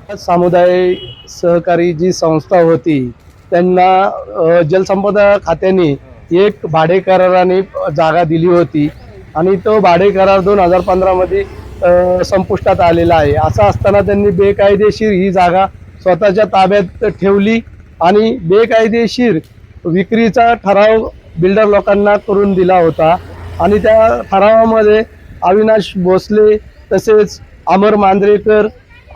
समुदाय सहकारी जी संस्था होती त्यांना जलसंपदा खात्याने एक भाडे कराराने जागा दिली होती आणि तो भाडे करार 2015 मध्ये संपुष्टात आलेला आहे। असं असताना त्यांनी बेकायदेशीर ही जागा स्वतःच्या ताब्यात ठेवली आणि बेकायदेशीर विक्रीचा ठराव बिल्डर लोकांना करून दिला होता आणि त्या ठरावामध्ये अविनाश भोसले तसेच अमर मांजरेकर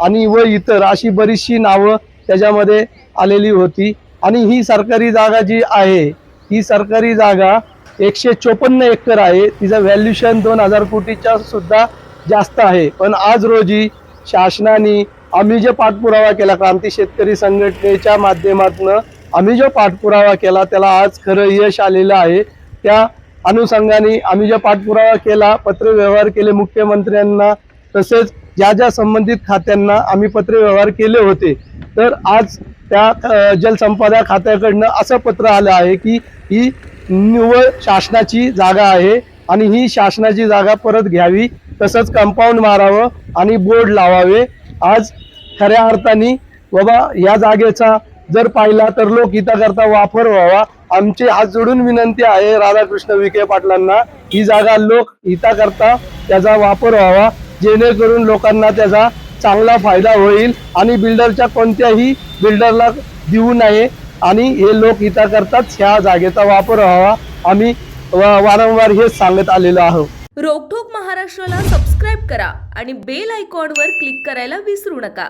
आणि व इतर अशी बरीचशी नावं त्याच्यामध्ये आलेली होती। आणि ही सरकारी जागा जी आहे ही सरकारी जागा 154 एकर आहे। तिचं व्हॅल्युएशन 2000 कोटीच्या सुद्धा जास्त आहे। पण आज रोजी शासनाने आम्ही जो पाठपुरावा केला क्रांती शेतकरी संघटनेच्या माध्यमातून आम्ही जो पाठपुरावा केला त्याला आज खरं यश आलेलं आहे। त्या अनुषंगाने आम्ही जो पाठपुरावा केला, पत्रव्यवहार केले मुख्यमंत्र्यांना तसेच ज्या ज्या संबंधित खात्यांना आम्ही पत्रव्यवहार केले होते, तर आज त्या जलसंपदा खात्याकडनं असं पत्र आलं आहे की ही निव्वळ शासनाची जागा आहे आणि ही शासनाची जागा परत घ्यावी, तसंच कंपाऊंड मारावं आणि बोर्ड लावावे। आज खऱ्या अर्थाने बाबा या जागेचा जर पाहिला तर लोकहिताकरता वापर व्हावा। आमची हात जोडून विनंती आहे राधाकृष्ण विखे पाटलांना, ही जागा लोकहिताकरता त्याचा वापर व्हावा जेणेकरून लोकांना त्याचा चांगला फायदा होईल आणि बिल्डरच्या कोणत्याही बिल्डरला देऊ नये आणि हे लोकहिताकरताच ह्या जागेचा वापर व्हावा। आम्ही वारंवार हेच सांगत आलेलो आहोत। रोकठोक महाराष्ट्राला सबस्क्राइब करा आणि बेल आयकॉनवर क्लिक करायला विसरू नका।